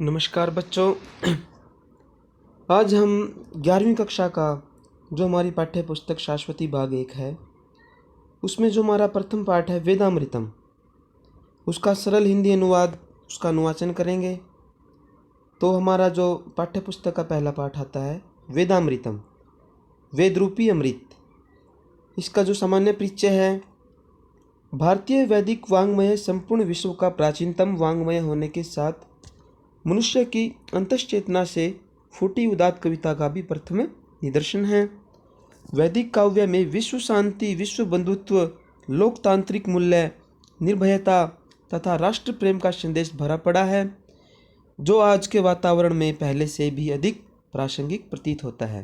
नमस्कार बच्चों। आज हम 11वीं कक्षा का जो हमारी पाठ्य पुस्तक शाश्वती भाग 1 है, उसमें जो हमारा प्रथम पाठ है वेदामृतम, उसका सरल हिंदी अनुवाद, उसका अनुवाचन करेंगे। तो हमारा जो पाठ्य पुस्तक का पहला पाठ आता है वेदामृतम, वेद रूपी अमृत। इसका जो सामान्य परिचय है, भारतीय वैदिक वाङ्मय संपूर्ण विश्व का प्राचीनतम वाङ्मय होने के साथ मनुष्य की अंतश्चेतना से फूटी उदात्त कविता का भी प्रथम निदर्शन है। वैदिक काव्य में विश्व शांति, विश्व बंधुत्व, लोकतांत्रिक मूल्य, निर्भयता तथा राष्ट्र प्रेम का संदेश भरा पड़ा है, जो आज के वातावरण में पहले से भी अधिक प्रासंगिक प्रतीत होता है।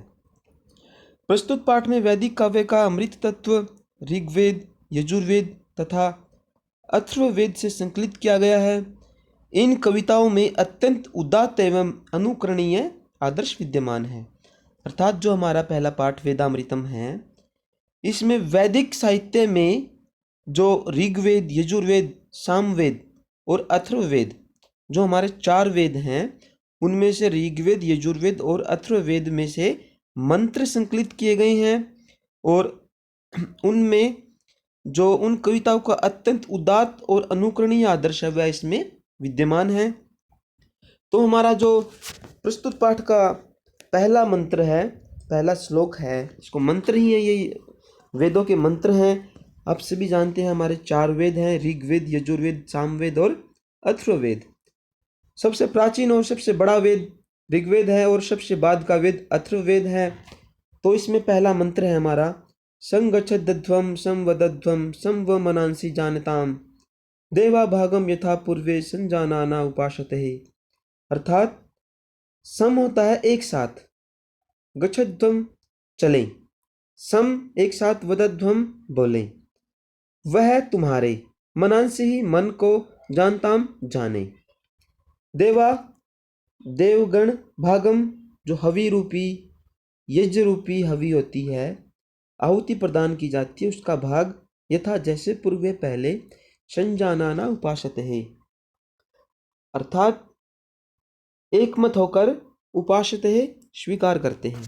प्रस्तुत पाठ में वैदिक काव्य का अमृत तत्व ऋग्वेद, यजुर्वेद तथा अथर्ववेद से संकलित किया गया है। इन कविताओं में अत्यंत उदात्त एवं अनुकरणीय आदर्श विद्यमान है। अर्थात जो हमारा पहला पाठ वेदामृतम है, इसमें वैदिक साहित्य में जो ऋग्वेद, यजुर्वेद, सामवेद और अथर्ववेद, जो हमारे 4 वेद हैं, उनमें से ऋग्वेद, यजुर्वेद और अथर्ववेद में से मंत्र संकलित किए गए हैं और उनमें जो उन कविताओं का अत्यंत उदात्त और अनुकरणीय आदर्श है वह इसमें विद्यमान है। तो हमारा जो प्रस्तुत पाठ का पहला मंत्र है, पहला श्लोक है, इसको मंत्र ही है, ये वेदों के मंत्र हैं। आप सभी जानते हैं हमारे 4 वेद हैं, ऋग्वेद, यजुर्वेद, सामवेद और अथर्ववेद। सबसे प्राचीन और सबसे बड़ा वेद ऋग्वेद है और सबसे बाद का वेद अथर्ववेद है। तो इसमें पहला मंत्र है हमारा संगच्छध्वम संवदध्वम संवमनांसि जानताम देवा भागम यथा पूर्वे संजानाना उपासते। अर्थात सम होता है एक साथ, गच्छध्वम चले, सम एक साथ, वदध्वम बोले, वह तुम्हारे, मनांसि ही मन को, जानताम जाने, देवा देवगण, भागम जो हवि रूपी, यज्ञ रूपी हवि होती है, आहुति प्रदान की जाती है, उसका भाग यथा जैसे पूर्वे पहले संजानाना उपासते है। अर्थात एक मत होकर उपासते है, स्वीकार करते हैं।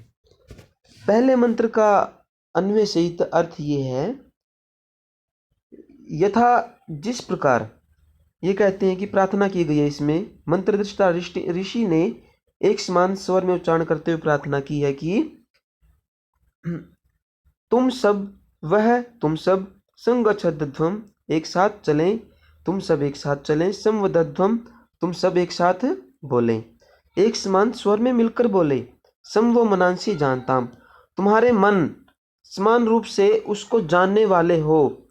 पहले मंत्र का अन्वय सहित अर्थ ये है, यथा जिस प्रकार, ये कहते हैं कि प्रार्थना की गई है। इसमें मंत्रदृष्टा ऋषि ने एक समान स्वर में उच्चारण करते हुए प्रार्थना की है कि तुम सब, वह तुम सब, संगच्छध्वम एक साथ चलें, तुम सब एक साथ चलें, संवदध्वम तुम सब एक साथ बोलें, एक समान स्वर में मिलकर बोले, समवो मनांसि जानताम तुम्हारे मन समान रूप से उसको जानने वाले हो,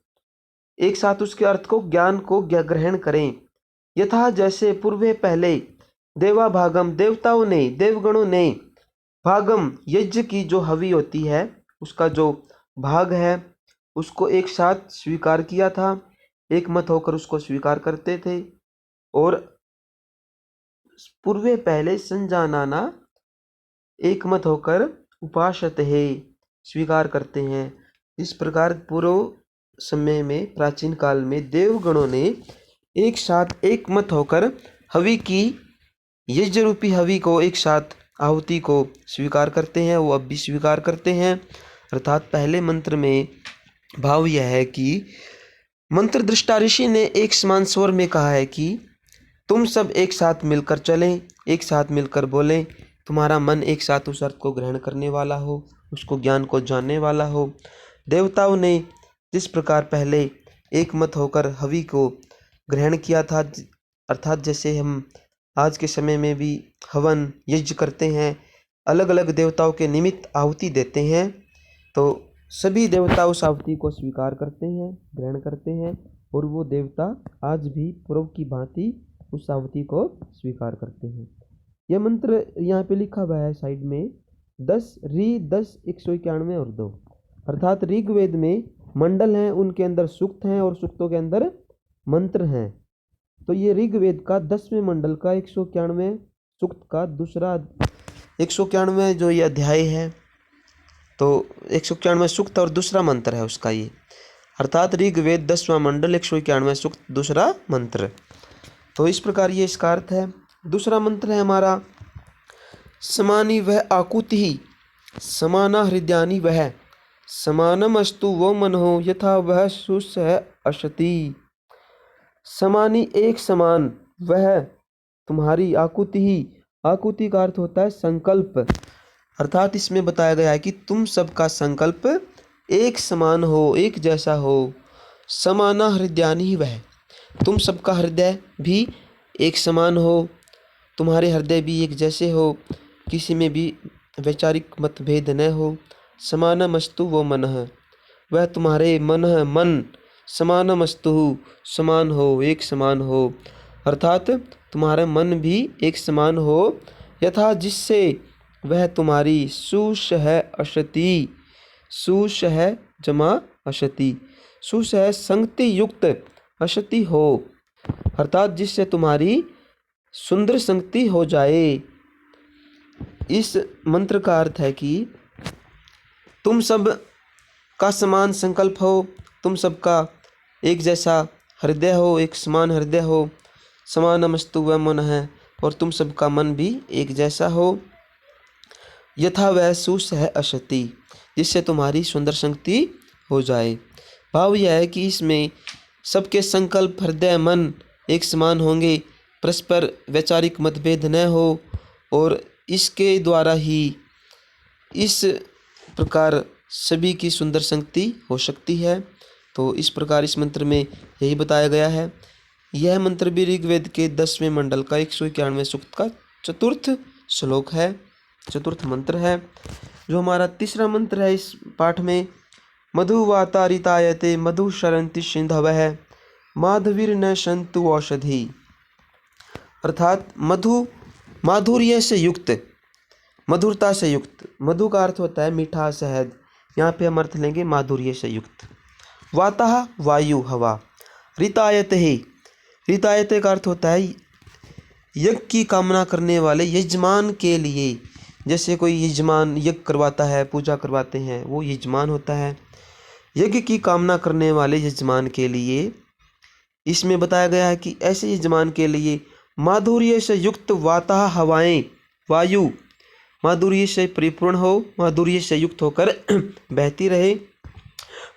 एक साथ उसके अर्थ को, ज्ञान को ग्रहण करें, यथा जैसे पूर्वे पहले, देवा भागम देवताओं ने, देवगणों ने, भागम यज्ञ की जो हवि होती है, उसका जो भाग है, उसको एक साथ स्वीकार किया था, एक मत होकर उसको स्वीकार करते थे, और पूर्वे पहले संजानाना एक मत होकर उपासते है, स्वीकार करते हैं। इस प्रकार पूर्व समय में, प्राचीन काल में देवगणों ने एक साथ एक मत होकर हवि की, यज्ञ रूपी हवि को एक साथ, आहुति को स्वीकार करते हैं, वो अब भी स्वीकार करते हैं। अर्थात पहले मंत्र में भाव यह है कि मंत्र दृष्टा ऋषि ने एक समान स्वर में कहा है कि तुम सब एक साथ मिलकर चलें, एक साथ मिलकर बोलें, तुम्हारा मन एक साथ उस अर्थ को ग्रहण करने वाला हो, उसको ज्ञान को जानने वाला हो। देवताओं ने जिस प्रकार पहले एक मत होकर हवि को ग्रहण किया था, अर्थात जैसे हम आज के समय में भी हवन यज्ञ करते हैं, अलग अलग देवताओं के निमित्त आहुति देते हैं, तो सभी देवता उस आहुति को स्वीकार करते हैं, ग्रहण करते हैं, और वो देवता आज भी पूर्व की भांति उस आहुति को स्वीकार करते हैं। यह मंत्र यहाँ पे लिखा हुआ है साइड में 10 191 और 2। अर्थात ऋग्वेद में मंडल हैं, उनके अंदर सूक्त हैं और सूक्तों के अंदर मंत्र हैं। तो ये ऋग्वेद का 10वें मंडल का 191 सूक्त का दूसरा 191 जो ये अध्याय है, तो 191 सूक्त और दूसरा मंत्र है उसका ये। अर्थात ऋग्वेद 10वां मंडल 191 सूक्त दूसरा मंत्र। तो इस प्रकार ये इसका अर्थ है। दूसरा मंत्र है हमारा समानी वह आकुति ही समाना हृदयानि वह समानम अस्तु वो मनो यथा वह सुस है अशति। समानी एक समान वह तुम्हारी आकुति ही, आकुति का अर्थ होता है संकल्प, अर्थात इसमें बताया गया है कि तुम सबका संकल्प एक समान हो, एक जैसा हो। समाना हृदयानि ही वह, तुम सबका हृदय भी एक समान हो, तुम्हारे हृदय भी एक जैसे हो, किसी में भी वैचारिक मतभेद न हो। समानमस्तु वो मनः, वह तुम्हारे मन समानमस्तु समान हो, एक समान हो, अर्थात तुम्हारा मन भी एक समान हो। यथा जिससे वह तुम्हारी सुष है अशति, सुष है जमा अशति, सुष है संगति युक्त, अशति हो, अर्थात जिससे तुम्हारी सुंदर संगति हो जाए। इस मंत्र का अर्थ है कि तुम सब का समान संकल्प हो, तुम सबका एक जैसा हृदय हो, एक समान हृदय हो, समानमस्तु वह मन है, और तुम सबका मन भी एक जैसा हो। यथा वह सुस है अशति, जिससे तुम्हारी सुंदर संगति हो जाए। भाव यह है कि इसमें सबके संकल्प हृदय मन एक समान होंगे, परस्पर वैचारिक मतभेद न हो, और इसके द्वारा ही इस प्रकार सभी की सुंदर संगति हो सकती है। तो इस प्रकार इस मंत्र में यही बताया गया है। यह मंत्र भी ऋग्वेद के 10वें मंडल का 191वें सूक्त का चतुर्थ श्लोक है, चतुर्थ मंत्र है। जो हमारा तीसरा मंत्र है इस पाठ में, मधु वातारितायते मधु शरंति सिंधवः माधवीर न संतु औषधि, अर्थात मधु माधुर्य से युक्त, मधुरता से युक्त। मधु का अर्थ होता है मीठा शहद, यहाँ पे हम अर्थ लेंगे माधुर्य से युक्त। वातः वायु हवा, रितायत ही, रितायत का अर्थ होता है यज्ञ की कामना करने वाले यजमान के लिए। जैसे कोई यजमान यज्ञ करवाता है, पूजा करवाते हैं, वो यजमान होता है। यज्ञ की कामना करने वाले यजमान के लिए इसमें बताया गया है कि ऐसे यजमान के लिए माधुर्य से युक्त वातः हवाएं, वायु माधुर्य से परिपूर्ण हो, माधुर्य से युक्त होकर बहती रहे।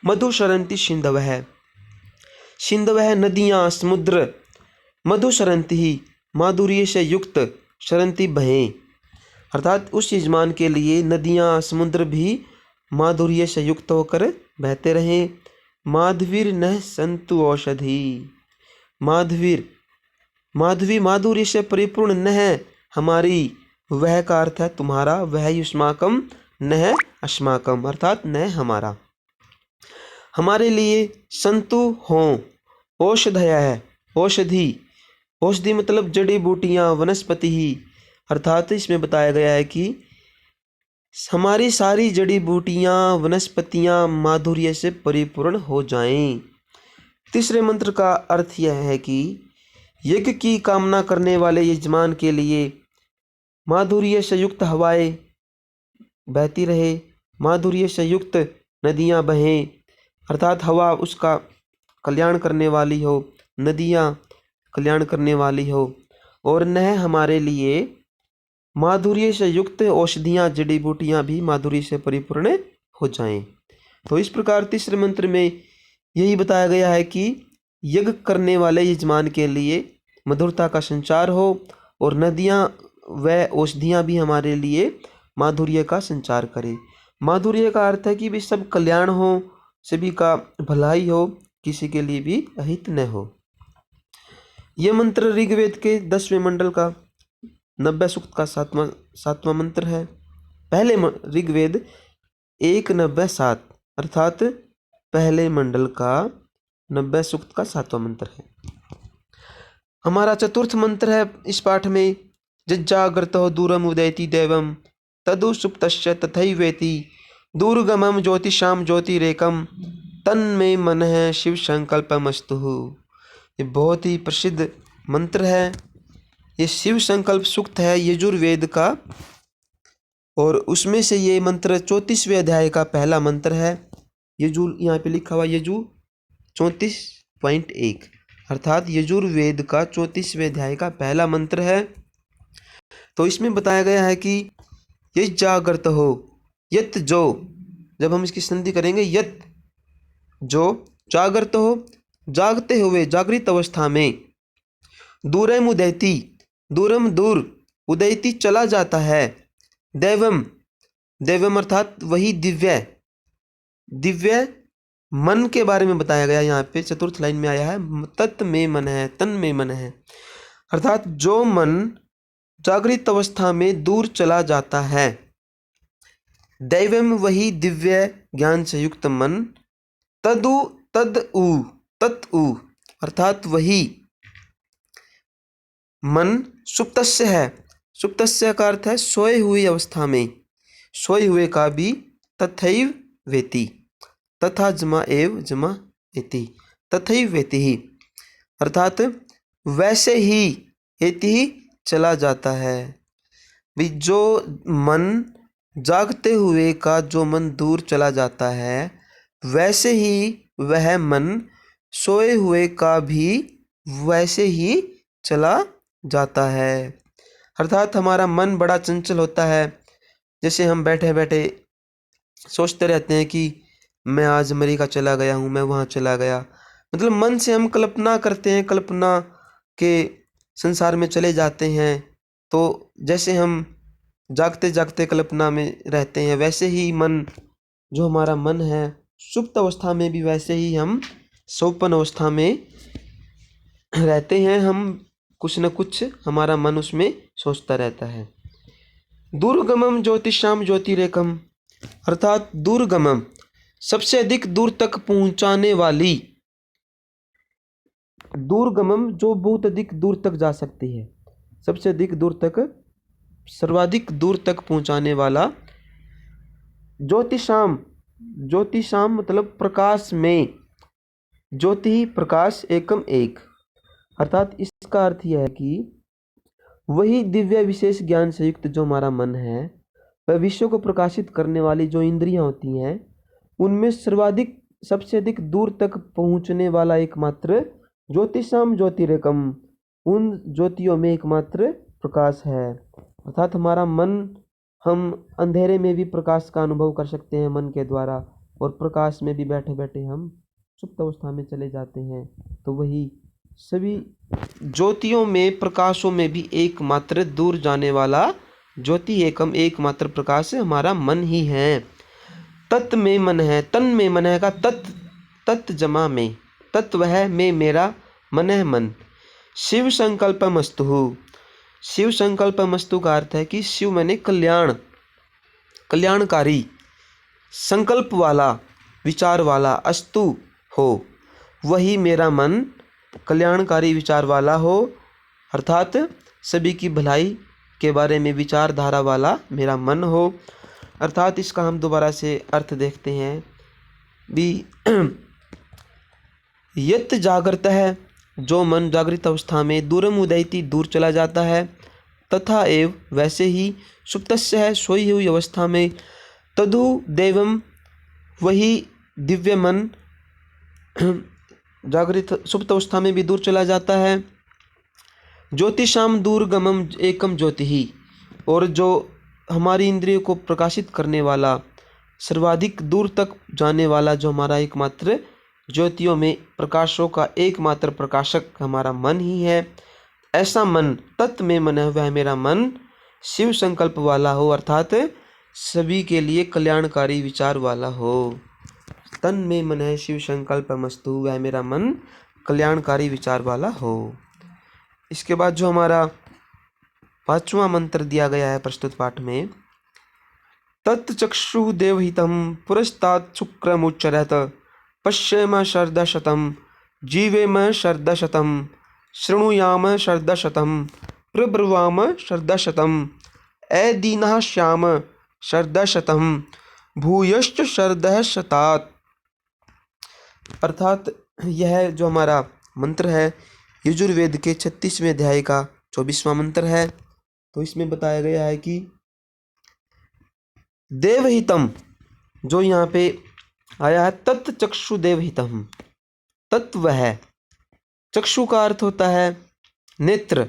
मधु शरंति सिंधवः, सिंधवः नदियाँ समुद्र, मधु शरंति ही माधुर्य से युक्त, शरंति बहें, अर्थात उस यजमान के लिए नदियाँ समुद्र भी माधुर्य से युक्त होकर बहते रहें। माधवीर न संतु औषधि, माधवीर माधवी माधुर्य से परिपूर्ण न है हमारी, वह का अर्थ है तुम्हारा, वह युष्माकम न अस्माकम, अर्थात न हमारा, हमारे लिए संतु हों। औषधय है औषधि, औषधि मतलब जड़ी बूटियाँ, वनस्पति ही, अर्थात इसमें बताया गया है कि हमारी सारी जड़ी बूटियाँ वनस्पतियाँ माधुर्य से परिपूर्ण हो जाएं। तीसरे मंत्र का अर्थ यह है कि यज्ञ की कामना करने वाले यजमान के लिए माधुर्य से युक्त हवाएं बहती रहे, माधुर्य से युक्त नदियाँ बहें, अर्थात हवा उसका कल्याण करने वाली हो, नदियाँ कल्याण करने वाली हो, और न हमारे लिए माधुर्य से युक्त औषधियाँ जड़ी बूटियाँ भी माधुर्य से परिपूर्ण हो जाएं। तो इस प्रकार तीसरे मंत्र में यही बताया गया है कि यज्ञ करने वाले यजमान के लिए मधुरता का संचार हो, और नदियाँ व औषधियाँ भी हमारे लिए माधुर्य का संचार करें। माधुर्य का अर्थ है कि भी सब कल्याण हो, सभी का भलाई हो, किसी के लिए भी अहित न हो। यह मंत्र ऋग्वेद के 10वें मंडल का 90 सूक्त का सातवां मंत्र है। पहले ऋग्वेद 197 अर्थात पहले मंडल का 90 सूक्त का 7वां मंत्र है। हमारा चतुर्थ मंत्र है इस पाठ में, जज्जाग्रतो दूरम उदयति देवम तदु सुप्तस्य तथैवेति दूरगमम ज्योतिषाम ज्योतिरेकम तन्मे मनः शिव संकल्पमस्तु। ये बहुत ही प्रसिद्ध मंत्र है। ये शिव संकल्प सूक्त है यजुर्वेद का, और उसमें से ये मंत्र 34वें अध्याय का पहला मंत्र है। यजु यहाँ पे लिखा हुआ यजु 34.1 अर्थात यजुर्वेद का 34वें अध्याय का पहला मंत्र है। तो इसमें बताया गया है कि यत जागृत हो, यत जो, जब हम इसकी संधि करेंगे यत जो जागृत हो, जागते हुए जागृत अवस्था में, दूरम उदयति, दूरम दूर, उदयति चला जाता है, दैवम, दैवम अर्थात वही दिव्य, दिव्य मन के बारे में बताया गया। यहाँ पे चतुर्थ लाइन में आया है तत् में मन है, तन में मन है, अर्थात जो मन जागृत अवस्था में दूर चला जाता है, दैवम वही दिव्य ज्ञान से युक्त मन, तदु तद उ, तत् उ, अर्थात वही मन सुप्तस्य है, सुप्तस्य का अर्थ है सोए हुई अवस्था में, सोए हुए का भी तथैव वेति, तथा जमा एव जमा एति, तथैव वेति ही, अर्थात वैसे ही एति ही चला जाता है। भी जो मन जागते हुए का जो मन दूर चला जाता है, वैसे ही वह मन सोए हुए का भी वैसे ही चला जाता है। अर्थात हमारा मन बड़ा चंचल होता है। जैसे हम बैठे बैठे सोचते रहते हैं कि मैं आज अमेरिका चला गया हूँ, मैं वहाँ चला गया, मतलब मन से हम कल्पना करते हैं, कल्पना के संसार में चले जाते हैं। तो जैसे हम जागते जागते कल्पना में रहते हैं, वैसे ही मन, जो हमारा मन है सुप्त अवस्था में भी वैसे ही हम सोपन अवस्था में रहते हैं। हम कुछ न कुछ हमारा मन उसमें सोचता रहता है। दूरगमम ज्योतिषाम ज्योतिरेकम, अर्थात दूरगमम सबसे अधिक दूर तक पहुंचाने वाली, दूरगमम जो बहुत अधिक दूर तक जा सकती है, सबसे अधिक दूर तक, सर्वाधिक दूर तक पहुंचाने वाला, ज्योतिषाम, ज्योतिषाम मतलब प्रकाश में, ज्योति प्रकाश एकम एक, अर्थात इसका अर्थ यह है कि वही दिव्य विशेष ज्ञान से युक्त जो हमारा मन है, वह विश्व को प्रकाशित करने वाली जो इंद्रियां होती हैं, उनमें सर्वाधिक सबसे अधिक दूर तक पहुंचने वाला एकमात्र ज्योतिषाम ज्योतिरेकम, उन ज्योतियों में एकमात्र प्रकाश है। अर्थात हमारा मन, हम अंधेरे में भी प्रकाश का अनुभव कर सकते हैं मन के द्वारा, और प्रकाश में भी बैठे बैठे हम सुप्त अवस्था में चले जाते हैं। तो वही सभी ज्योतियों में, प्रकाशों में भी एकमात्र दूर जाने वाला ज्योति एकम एकमात्र प्रकाश हमारा मन ही है। तत् में मन है, तन में मन है का तत्, तत् जमा में, तत्व है में मेरा, मन है मन। शिव संकल्पमस्तु, शिव संकल्पमस्तु का अर्थ है कि शिव मैंने कल्याण, कल्याणकारी, संकल्प वाला, विचार वाला, अस्तु हो, वही मेरा मन कल्याणकारी विचार वाला हो, अर्थात सभी की भलाई के बारे में विचारधारा वाला मेरा मन हो। अर्थात इसका हम दोबारा से अर्थ देखते हैं भी। यत जागृत है, जो मन जागृत अवस्था में, दूरम उदयति दूर चला जाता है, तथा एव वैसे ही, सुप्तस्य है सोई हुई अवस्था में, तदु देवम वही दिव्य मन जागृत सुप्त अवस्था में भी दूर चला जाता है। ज्योतिषाम दूरगमम एकम ज्योति ही, और जो हमारी इंद्रियों को प्रकाशित करने वाला, सर्वाधिक दूर तक जाने वाला जो हमारा एकमात्र ज्योतियों में प्रकाशों का एकमात्र प्रकाशक हमारा मन ही है। ऐसा मन, तत् में मन है वह मेरा मन शिव संकल्प वाला हो, अर्थात सभी के लिए कल्याणकारी विचार वाला हो। तन में मन है शिव संकल्प मस्तु, वह मेरा मन कल्याणकारी विचार वाला हो। इसके बाद जो हमारा 5वां मंत्र दिया गया है प्रस्तुत पाठ में, तत्चक्षु देवहितम पुरस्तात् शुक्रमुच्चरत, पश्येम शर्दशतम जीवेम शर्दशतम शृणुयाम शर्दशतम प्रब्रुवाम शर्दशतम ऐदीनः श्याम शर्दशतम भूयश्च शर्दः शतात्। अर्थात यह जो हमारा मंत्र है यजुर्वेद के 36वें अध्याय का 24वां मंत्र है। तो इसमें बताया गया है कि देवहितम, जो यहाँ पे आया है तत्चक्षु देवहितम, तत्व है। चक्षु का अर्थ होता है नेत्र,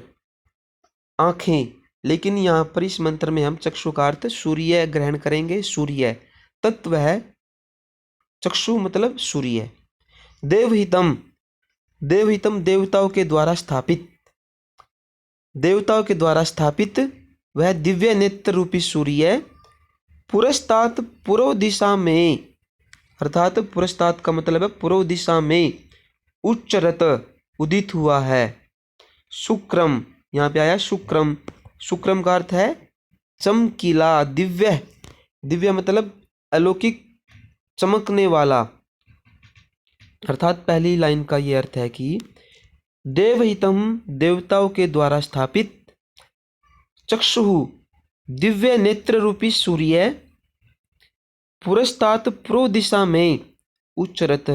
आँखें, लेकिन यहाँ पर इस मंत्र में हम चक्षु का अर्थ सूर्य ग्रहण करेंगे। सूर्य तत्व है, चक्षु मतलब सूर्य। देवहितम, देवहितम देवताओं के द्वारा स्थापित, देवताओं के द्वारा स्थापित वह दिव्य नेत्र रूपी सूर्य पुरस्तात पूर्व दिशा में, अर्थात पुरस्तात का मतलब है पूर्व दिशा में उच्चरत उदित हुआ है। शुक्रम, यहाँ पे आया शुक्रम, शुक्रम का अर्थ है चमकीला, दिव्य, दिव्य मतलब अलौकिक, चमकने वाला। अर्थात पहली लाइन का ये अर्थ है कि देवहितम देवताओं के द्वारा स्थापित, चक्षु दिव्य नेत्र रूपी सूर्य पुरस्तात पूर्व दिशा में उच्चरत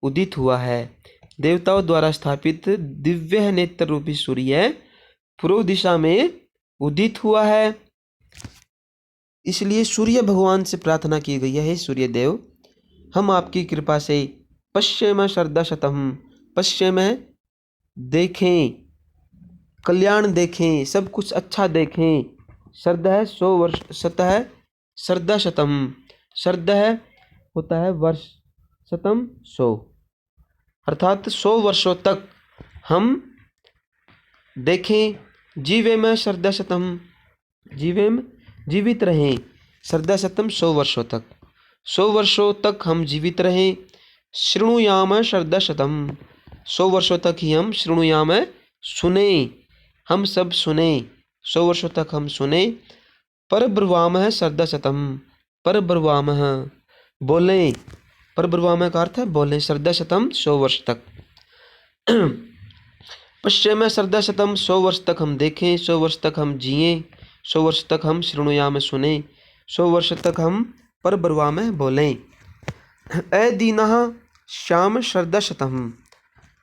उदित हुआ है। देवताओं द्वारा स्थापित दिव्य नेत्र रूपी सूर्य पूर्व दिशा में उदित हुआ है, इसलिए सूर्य भगवान से प्रार्थना की गई है, हे सूर्य देव हम आपकी कृपा से पश्चिम श्रद्धा शतम, पश्चिम देखें, कल्याण देखें, सब कुछ अच्छा देखें। श्रद्धा है 100 वर्ष, शतः है श्रद्धा शतम, श्रद्धा है होता है वर्ष, शतम 100, अर्थात 100 वर्षों तक हम देखें। जीवेम श्रद्धा शतम, जीवेम जीवित रहें, श्रद्धा शतम 100 वर्षों तक, 100 वर्षों तक हम जीवित रहें। शृणुयाम श्रद्धा शतम, 100 वर्षों तक ही हम शृणुयाम सुने, हम सब सुने, 100 वर्षों तक हम सुने। पर ब्रुवामः श्रद्धा शतम, पर ब्रुवामः बोलें, पर ब्रुवामः का अर्थ है बोलें, श्रद्धा शतम 100 वर्ष तक। पश्चिम श्रद्धा शतम 100 वर्ष तक हम देखें, 100 वर्ष तक हम जिए, 100 वर्ष तक हम शृणुयाम सुने, 100 वर्ष तक हम पर ब्रुवामः बोलें। अदीनः श्याम श्रद्धा शतम,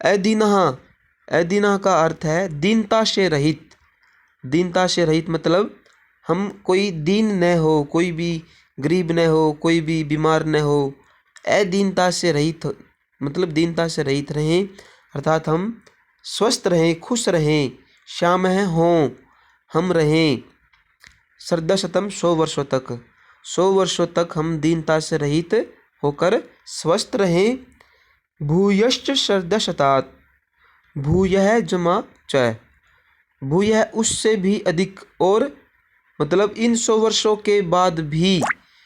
अदीनः, अदीनः का अर्थ है दीनता से रहित, दीनता से रहित मतलब हम कोई दीन न हो, कोई भी गरीब न हो, कोई भी बीमार न हो। अदीनता से रहित मतलब दीनता से रहित रहें, अर्थात हम स्वस्थ रहें, खुश रहें। श्याम है हों, हम रहें। श्रद्धा शतम 100 वर्षों तक, 100 वर्षों तक हम दीनता से रहित होकर स्वस्थ रहें। भूयश्च श्रद्धा शतात, भूयः जमा च, भूयः उससे भी अधिक, और मतलब इन 100 वर्षों के बाद भी,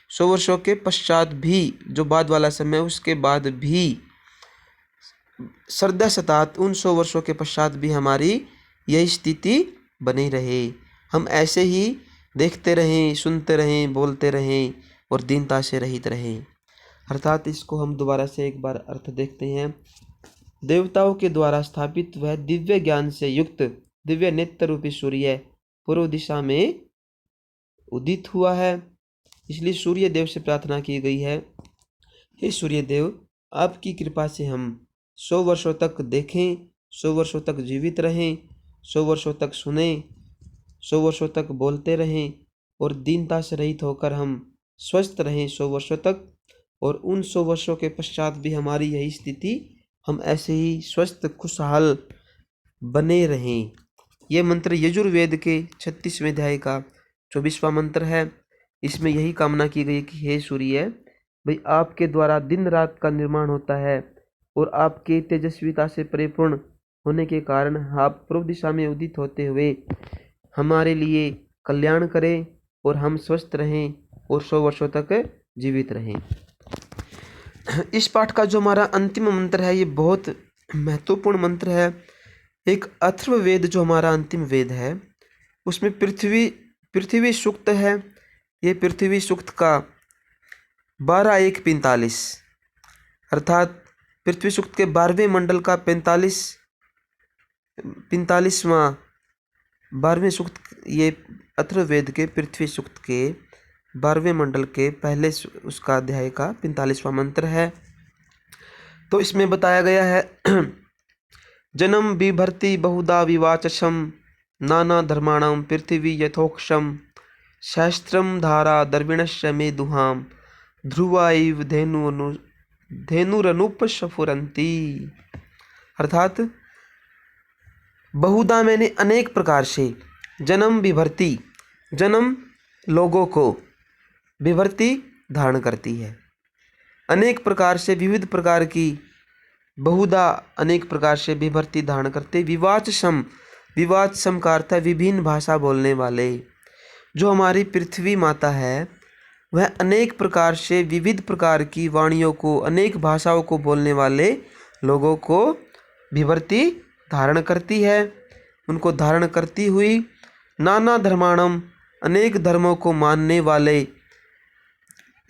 100 वर्षों के पश्चात भी, जो बाद वाला समय उसके बाद भी, श्रद्धा शतात उन 100 वर्षों के पश्चात भी हमारी यही स्थिति बनी रहे, हम ऐसे ही देखते रहें, सुनते रहें, बोलते रहें और दीनता से रहित रहें। अर्थात इसको हम दोबारा से एक बार अर्थ देखते हैं। देवताओं के द्वारा स्थापित वह दिव्य ज्ञान से युक्त दिव्य नेत्र रूपी सूर्य पूर्व दिशा में उदित हुआ है, इसलिए सूर्य देव से प्रार्थना की गई है, हे सूर्य देव आपकी कृपा से हम 100 वर्षों तक देखें, 100 वर्षों तक जीवित रहें, 100 वर्षों तक सुने, 100 वर्षों तक बोलते रहें और दीनता से रहित होकर हम स्वस्थ रहें 100 वर्षों तक, और उन 100 वर्षों के पश्चात भी हमारी यही स्थिति, हम ऐसे ही स्वस्थ खुशहाल बने रहें। ये मंत्र यजुर्वेद के 36वें अध्याय का 24वां मंत्र है। इसमें यही कामना की गई कि हे सूर्य भाई आपके द्वारा दिन रात का निर्माण होता है और आपके तेजस्विता से परिपूर्ण होने के कारण आप पूर्व दिशा में उदित होते हुए हमारे लिए कल्याण करें और हम स्वस्थ रहें और 100 वर्षों तक जीवित रहें। इस पाठ का जो हमारा अंतिम मंत्र है ये बहुत महत्वपूर्ण मंत्र है। एक अथर्ववेद जो हमारा अंतिम वेद है उसमें पृथ्वी सूक्त है। ये पृथ्वी सूक्त का 12-1-45 अर्थात पृथ्वी सूक्त के 12वें मंडल का 45वां 12वें सूक्त, ये अथर्ववेद के पृथ्वी सूक्त के 12वें मंडल के पहले उसका अध्याय का 45वां मंत्र है। तो इसमें बताया गया है जन्म बिभर्ति बहुधा विवाचशम नाना धर्माणाम पृथ्वी यथोक्षम सहस्त्रम धारा दर्विणश्य मे दुहाम ध्रुवाइव धेनुरनुपस्फुरन्ति, अर्थात बहुधा मैंने अनेक प्रकार से, जन्म विभर्ति, जन्म लोगों को, विभर्ति धारण करती है। अनेक प्रकार से, विविध प्रकार की, बहुधा अनेक प्रकार से विभर्ति धारण करते। विवाचसम, विवाचसम का अर्थ है विभिन्न भाषा बोलने वाले। जो हमारी पृथ्वी माता है वह अनेक प्रकार से, विविध प्रकार की वाणियों को, अनेक भाषाओं को बोलने वाले लोगों को विभर्ति धारण करती है। उनको धारण करती हुई नाना धर्माणम, अनेक धर्मों को मानने वाले,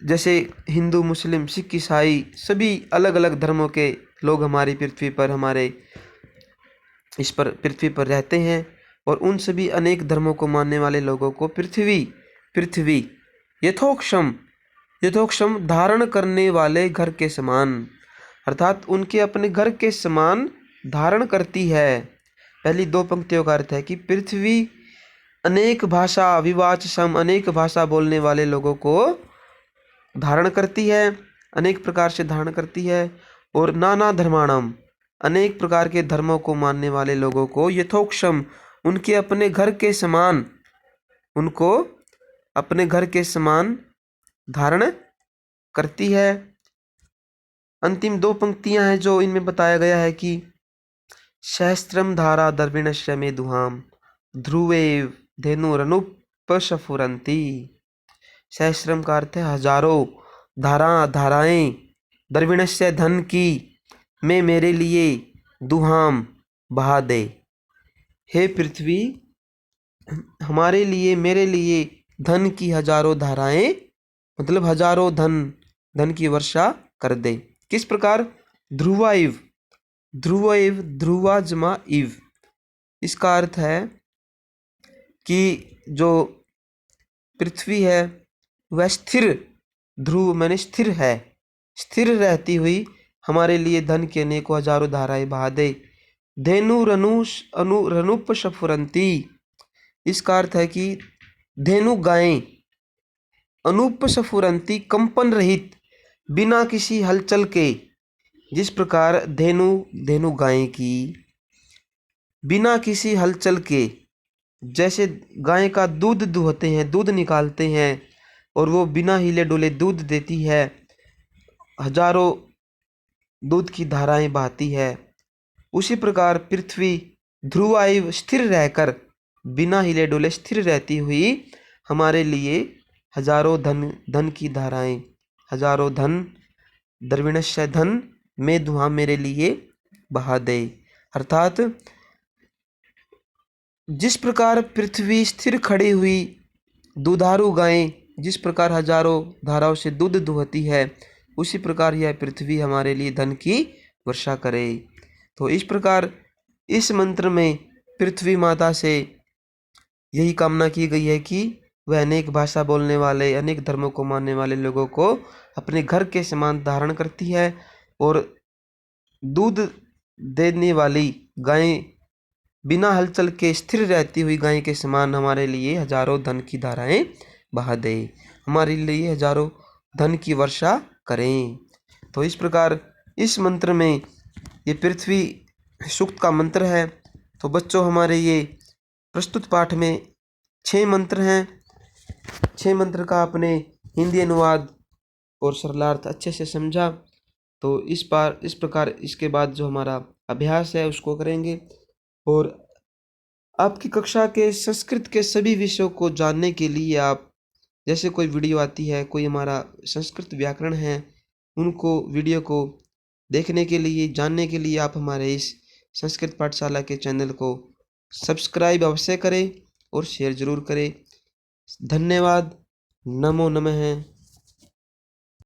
जैसे हिंदू, मुस्लिम, सिख, ईसाई, सभी अलग अलग धर्मों के लोग हमारी पृथ्वी पर, हमारे इस पर पृथ्वी पर रहते हैं। और उन सभी अनेक धर्मों को मानने वाले लोगों को पृथ्वी यथोक्षम, यथोक्षम धारण करने वाले घर के समान, अर्थात उनके अपने घर के समान धारण करती है। पहली दो पंक्तियों का अर्थ है कि पृथ्वी अनेक भाषा, विवाचसम, अनेक भाषा बोलने वाले लोगों को धारण करती है, अनेक प्रकार से धारण करती है। और नाना धर्माणम, अनेक प्रकार के धर्मों को मानने वाले लोगों को यथोक्षम, उनके अपने घर के समान, उनको अपने घर के समान धारण करती है। अंतिम दो पंक्तियां हैं जो इनमें बताया गया है कि सहस्त्रम धारा दर्विणस्य मे दुहाम ध्रुवे धेनुरनुपस्फुरन्ति। सहस्त्रम का अर्थ है हजारों, धाराएं, दर्विणस्य धन की, मैं मेरे लिए, दुहाम बहा दे। हे पृथ्वी, हमारे लिए, मेरे लिए धन की हजारों धाराएं, मतलब हजारों धन की वर्षा कर दे। किस प्रकार? ध्रुवाइव, ध्रुवइव, ध्रुवा जमा इव, इसका अर्थ है कि जो पृथ्वी है वह स्थिर, ध्रुव मैंने स्थिर है, स्थिर रहती हुई हमारे लिए धन के अनेकों हजारों धाराएं बहा दे। धेनुरनुपस्फुरन्ति, इसका अर्थ है कि धेनु गायें, अनुपस्फुरन्ति कंपन रहित, बिना किसी हलचल के। जिस प्रकार धेनु गायें की बिना किसी हलचल के, जैसे गाय का दूध दुहते हैं, दूध निकालते हैं और वो बिना हिले डुले दूध देती है, हजारों दूध की धाराएं बहती है, उसी प्रकार पृथ्वी ध्रुवाइव, स्थिर रहकर, बिना हिले डुले स्थिर रहती हुई हमारे लिए हजारों धन की धाराएं, हजारों धन, द्रविणस्य धन में दुहा, मेरे लिए बहा दे। अर्थात जिस प्रकार पृथ्वी स्थिर खड़ी हुई दुधारू गायें जिस प्रकार हजारों धाराओं से दूध दुहती है, उसी प्रकार यह पृथ्वी हमारे लिए धन की वर्षा करे। तो इस प्रकार इस मंत्र में पृथ्वी माता से यही कामना की गई है कि वह अनेक भाषा बोलने वाले, अनेक धर्मों को मानने वाले लोगों को अपने घर के समान धारण करती है और दूध देने वाली गायें, बिना हलचल के स्थिर रहती हुई गाय के समान हमारे लिए हजारों धन की धाराएं बहा दे, हमारे लिए हजारों धन की वर्षा करें। तो इस प्रकार इस मंत्र में, ये पृथ्वी सूक्त का मंत्र है। तो बच्चों, हमारे ये प्रस्तुत पाठ में 6 मंत्र हैं। 6 मंत्र का आपने हिंदी अनुवाद और सरलार्थ अच्छे से समझा। तो इस प्रकार इसके बाद जो हमारा अभ्यास है उसको करेंगे। और आपकी कक्षा के संस्कृत के सभी विषयों को जानने के लिए आप, जैसे कोई वीडियो आती है, कोई हमारा संस्कृत व्याकरण है, उनको वीडियो को देखने के लिए, जानने के लिए आप हमारे इस संस्कृत पाठशाला के चैनल को सब्सक्राइब अवश्य करें और शेयर ज़रूर करें। धन्यवाद। नमो नमः।